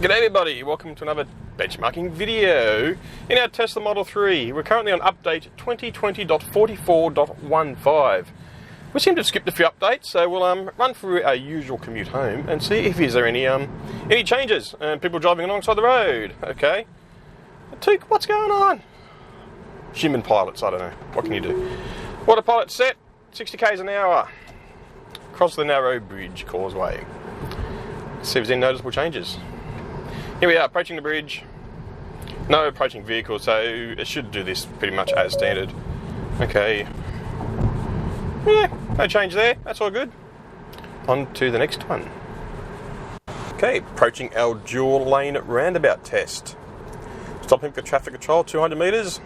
G'day everybody, welcome to another benchmarking video in our Tesla Model 3. We're currently on update 2020.44.15. We seem to have skipped a few updates, so we'll run through our usual commute home and see if there any changes and people driving alongside the road. Okay, Took, what's going on? Human pilots, I don't know. What can you do? Autopilot set, 60 k's an hour. Across the narrow bridge causeway. See if there's any noticeable changes. Here we are, approaching the bridge. No approaching vehicle, so it should do this pretty much as standard. Okay. Yeah, no change there. That's all good. On to the next one. Okay, approaching our dual lane roundabout test. Stopping for traffic control, 200 metres.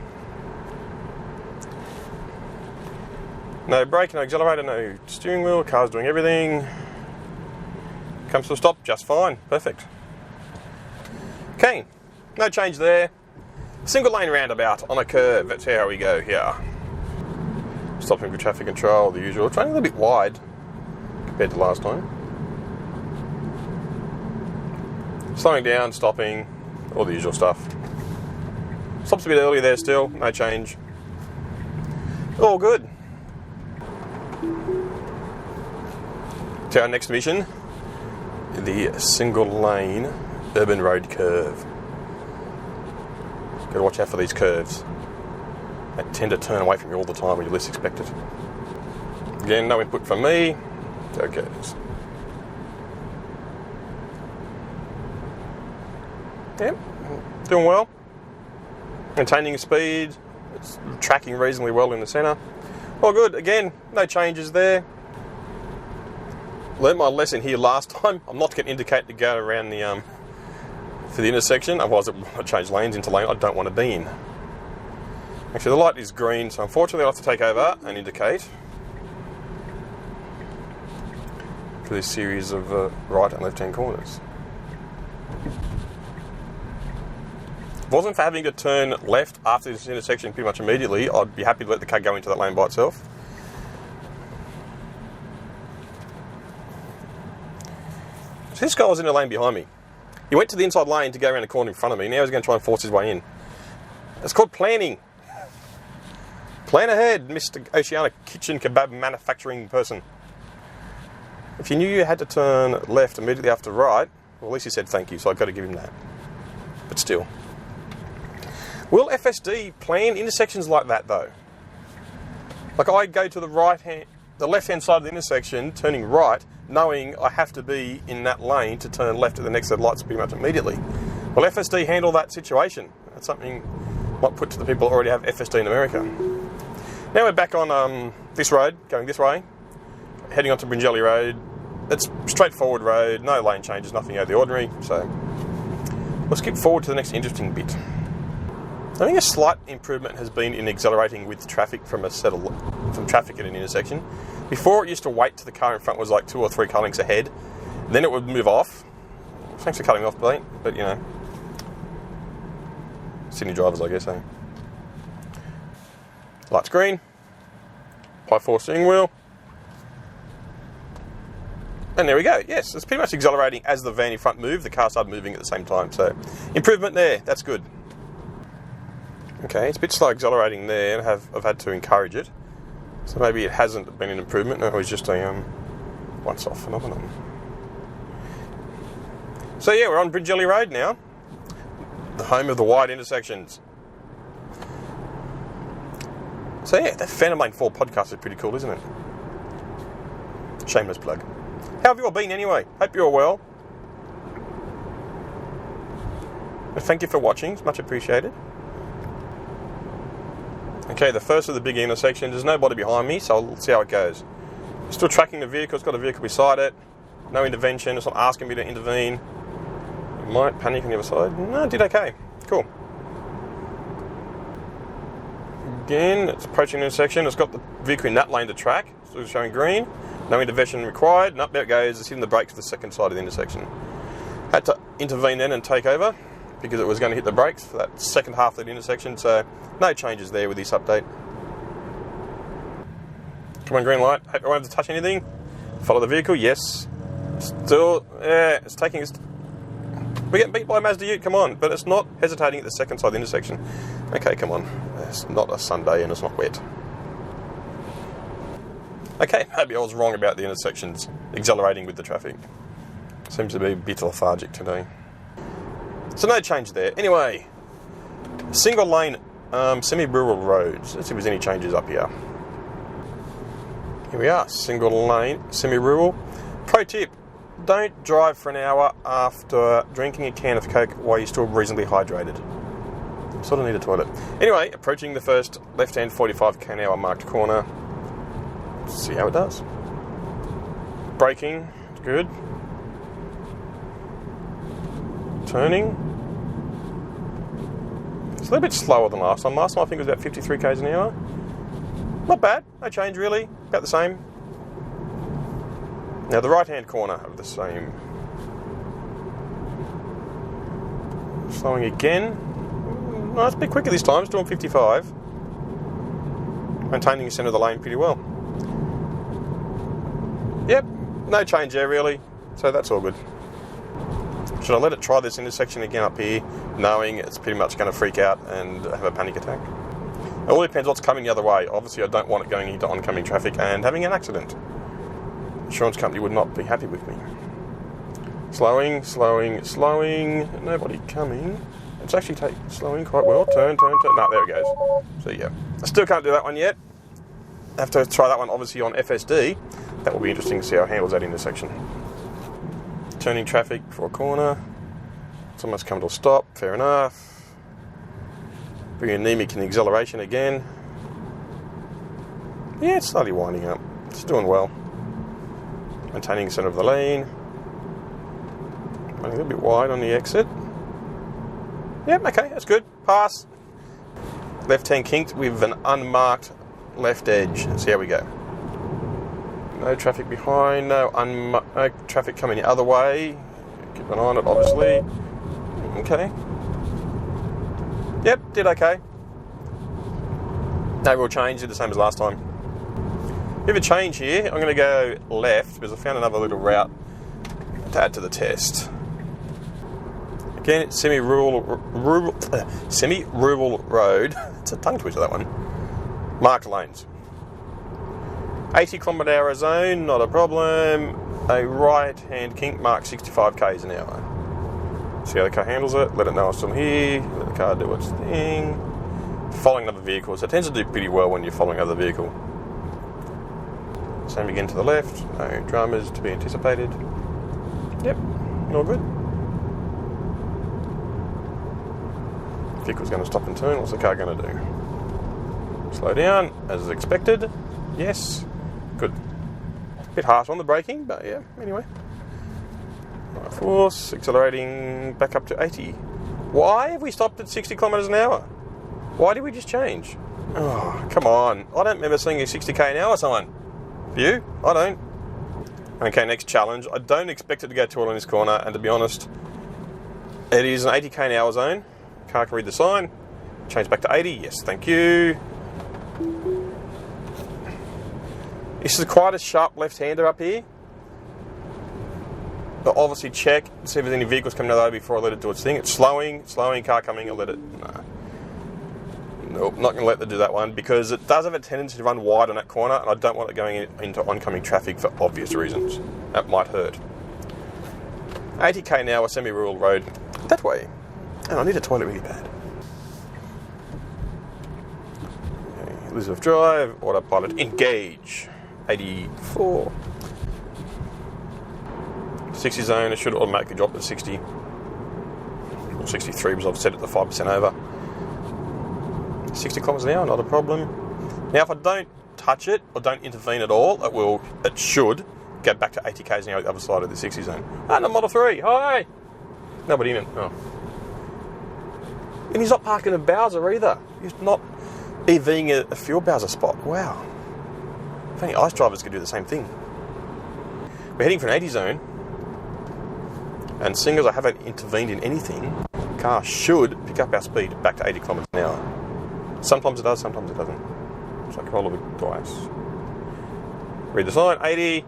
No brake, no accelerator, no steering wheel. Car's doing everything. Comes to a stop, just fine. Perfect. Okay, no change there. Single lane roundabout on a curve. That's how we go here. Stopping for traffic control, the usual. Trying a little bit wide compared to last time. Slowing down, stopping, all the usual stuff. Stops a bit early there still, no change. All good. To our next mission, the single lane urban road curve. Got to watch out for these curves. They tend to turn away from you all the time when you least expect it. Again, no input from me. Okay. Yep, doing well. Maintaining speed. It's tracking reasonably well in the centre. All good. Again, no changes there. Learned my lesson here last time. I'm not going to indicate to go around the for the intersection, otherwise it will change lanes into lane I don't want to be in. Actually, the light is green, so unfortunately I'll have to take over and indicate for this series of right and left hand corners. If it wasn't for having to turn left after this intersection pretty much immediately, I'd be happy to let the car go into that lane by itself. So this guy was in the lane behind me. He went to the inside lane to go around the corner in front of me. Now he's going to try and force his way in. It's called planning. Plan ahead, Mr. Oceana kitchen kebab manufacturing person. If you knew you had to turn left immediately after right, well, at least he said thank you, so I've got to give him that. But still. Will FSD plan intersections like that, though? Like I go to the left-hand side of the intersection, turning right, knowing I have to be in that lane to turn left at the next set of lights pretty much immediately. Will FSD handle that situation? That's something I might put to the people that already have FSD in America. Now we're back on this road, going this way, heading onto Bringelly Road. It's a straightforward road, no lane changes, nothing out of the ordinary, so we'll skip forward to the next interesting bit. I think a slight improvement has been in accelerating with traffic from traffic at an intersection. Before, it used to wait till the car in front was like 2 or 3 car lengths ahead. Then it would move off. Thanks for cutting off, mate. But, you know, Sydney drivers, I guess, eh? Light's green. High 4 steering wheel. And there we go. Yes, it's pretty much accelerating as the van in front moved. The car started moving at the same time. So, improvement there. That's good. Okay, it's a bit slow accelerating there. I've had to encourage it. So maybe it hasn't been an improvement. No, it was just a once-off phenomenon. So yeah, we're on Bringelly Road now. The home of the wide intersections. So yeah, that Phantom Lane 4 podcast is pretty cool, isn't it? Shameless plug. How have you all been anyway? Hope you're all well. And thank you for watching. It's much appreciated. Okay, the first of the big intersections. There's nobody behind me, so I'll see how it goes. Still tracking the vehicle. It's got a vehicle beside it. No intervention. It's not asking me to intervene. It might panic on the other side. No, it did okay. Cool. Again, it's approaching the intersection. It's got the vehicle in that lane to track. So it's showing green. No intervention required. And up there it goes. It's hitting the brakes for the second side of the intersection. Had to intervene then and take over, because it was going to hit the brakes for that second half of the intersection, so no changes there with this update. Come on, green light. Hope I won't have to touch anything. Follow the vehicle, yes. Still, yeah, it's taking us. We're getting beat by a Mazda Ute, come on. But it's not hesitating at the second side of the intersection. Okay, come on. It's not a Sunday and it's not wet. Okay, maybe I was wrong about the intersections accelerating with the traffic. Seems to be a bit lethargic today. So no change there. Anyway, single lane semi-rural roads. Let's see if there's any changes up here. Here we are, single lane semi-rural. Pro tip, don't drive for an hour after drinking a can of Coke while you're still reasonably hydrated. Sort of need a toilet. Anyway, approaching the first left-hand 45 km/h marked corner. See how it does. Braking, good. Turning. It's a little bit slower than last time. Last time I think it was about 53 km an hour. Not bad, no change really, about the same. Now the right hand corner of the same. Slowing again. No, it's a bit quicker this time, it's doing 55. Maintaining the centre of the lane pretty well. Yep, no change there really, so that's all good. Should I let it try this intersection again up here, knowing it's pretty much going to freak out and have a panic attack? It all depends what's coming the other way. Obviously I don't want it going into oncoming traffic and having an accident. Insurance company would not be happy with me. Slowing, slowing, slowing, nobody coming. It's actually slowing quite well. Turn, turn, turn. No, there it goes. So yeah, I still can't do that one yet. I have to try that one obviously on FSD. That will be interesting to see how it handles that intersection. Turning traffic for a corner. It's almost come to a stop, fair enough. Pretty anemic in the acceleration again. Yeah, it's slowly winding up. It's doing well. Maintaining the centre of the lane. Running a little bit wide on the exit. Yep, okay, that's good. Pass. Left hand kinked with an unmarked left edge. Let's see how we go. No traffic behind, no traffic coming the other way. Keep an eye on it, obviously. Okay. Yep, did okay. No real change, did the same as last time. Bit of a change here. I'm going to go left because I found another little route to add to the test. Again, it's semi-rural road. It's a tongue twister, that one. Marked lanes. 80 km/h zone, not a problem. A right-hand kink marked 65 km an hour. See how the car handles it. Let it know I'm still here. Let the car do its thing. Following other vehicles. It tends to do pretty well when you're following other vehicle. Same again to the left. No dramas to be anticipated. Yep, all good. Vehicle's going to stop and turn. What's the car going to do? Slow down, as expected. Yes. Good. Bit harsh on the braking, but yeah, anyway. Right force, accelerating back up to 80. Why have we stopped at 60 km an hour? Why did we just change? Oh, come on. I don't remember seeing a 60 km an hour sign. You? I don't. Okay, next challenge. I don't expect it to go too well in this corner, and to be honest, it is an 80 km an hour zone. Car can read the sign. Change back to 80. Yes, thank you. This is quite a sharp left-hander up here. But obviously check, see if there's any vehicles coming out of the way before I let it do its thing. It's slowing, car coming, I'll let it... Nah. Nope, not going to let it do that one because it does have a tendency to run wide on that corner and I don't want it going into oncoming traffic for obvious reasons. That might hurt. 80 km an hour, semi-rural road. That way. And I need a toilet really bad. Okay, Elizabeth Drive, Autopilot, engage. 84. 60 zone, it should automatically drop to 60. Or 63 because I've set it to 5% over. 60 km an hour, not a problem. Now if I don't touch it or don't intervene at all, it should go back to 80 km an hour at the other side of the 60 zone. And a Model 3, hi! Nobody in it. Oh. And he's not parking a Bowser either. He's not EVing a fuel Bowser spot. Wow. If only ICE drivers could do the same thing. We're heading for an 80 zone, and seeing as I haven't intervened in anything, the car should pick up our speed back to 80 km an hour. Sometimes it does, sometimes it doesn't. It's like a roll of the dice. Read the sign, 80,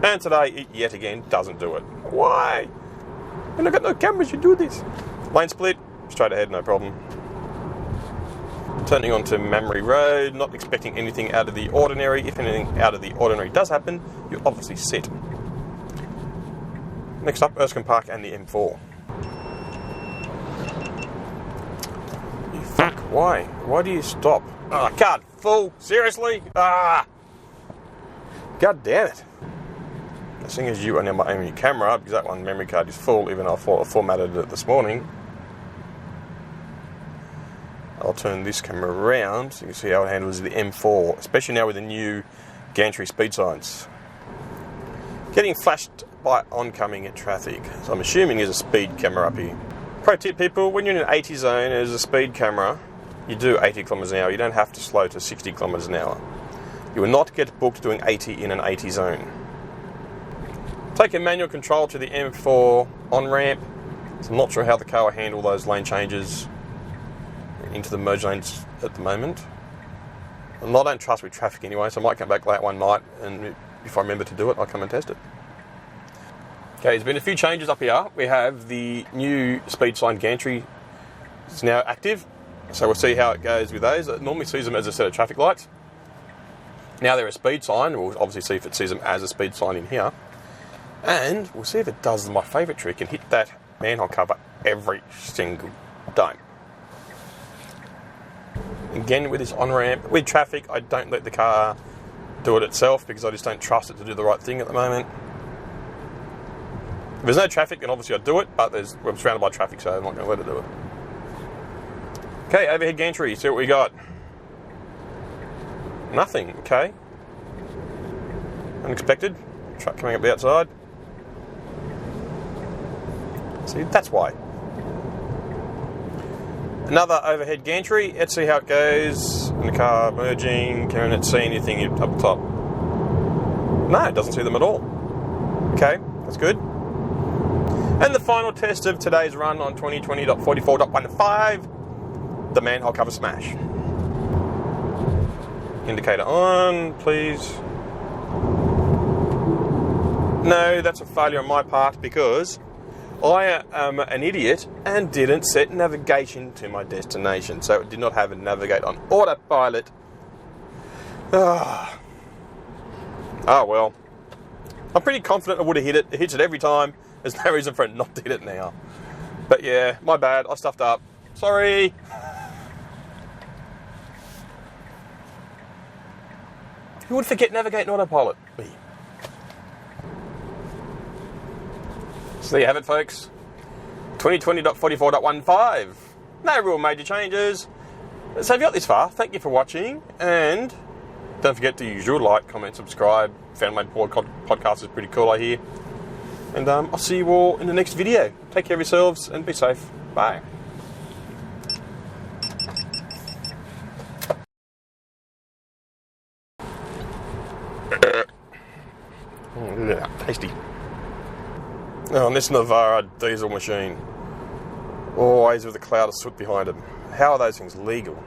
and today it yet again doesn't do it. Why? And I got no cameras, you do this. Lane split, straight ahead, no problem. Turning onto Memory Road, not expecting anything out of the ordinary. If anything out of the ordinary does happen, you obviously sit. Next up, Erskine Park and the M4. You fuck, why? Why do you stop? Oh, God, full, seriously? Ah! God damn it. As soon as you are now aiming your camera, because that one memory card is full, even though I formatted it this morning. I'll turn this camera around so you can see how it handles the M4, especially now with the new gantry speed signs. Getting flashed by oncoming traffic. So I'm assuming there's a speed camera up here. Pro tip, people, when you're in an 80 zone, there's a speed camera, you do 80 kilometers an hour. You don't have to slow to 60 kilometers an hour. You will not get booked doing 80 in an 80 zone. Taking manual control to the M4 on-ramp. So I'm not sure how the car will handle those lane changes into the merge lanes at the moment. And I don't trust with traffic anyway, so I might come back late one night, and if I remember to do it, I'll come and test it. Okay, there's been a few changes up here. We have the new speed sign gantry. It's now active, so we'll see how it goes with those. It normally sees them as a set of traffic lights. Now they're a speed sign. We'll obviously see if it sees them as a speed sign in here. And we'll see if it does my favourite trick and hit that manhole cover every single time. Again, with this on-ramp, with traffic, I don't let the car do it itself because I just don't trust it to do the right thing at the moment. If there's no traffic, then obviously I'd do it, but we're surrounded by traffic, so I'm not going to let it do it. Okay, overhead gantry, see what we got. Nothing, okay. Unexpected. Truck coming up the outside. See, that's why. Another overhead gantry. Let's see how it goes. In the car merging. Can it see anything up top? No, it doesn't see them at all. Okay, that's good. And the final test of today's run on 2020.44.15, the manhole cover smash. Indicator on, please. No, that's a failure on my part because I am an idiot and didn't set navigation to my destination, so it did not have a navigate on autopilot. Oh well. I'm pretty confident I would have hit it. It hits it every time. There's no reason for it not to hit it now. But yeah, my bad. I stuffed up. Sorry. Who would forget navigate and autopilot? Me. So there you have it, folks. 2020.44.15. No real major changes. So if you got this far, thank you for watching. And don't forget the usual, like, comment, subscribe. Fan-made podcast is pretty cool, I hear. And I'll see you all in the next video. Take care of yourselves and be safe. Bye. Yeah, tasty. Oh, and this Navara diesel machine. Always with a cloud of soot behind them. How are those things legal?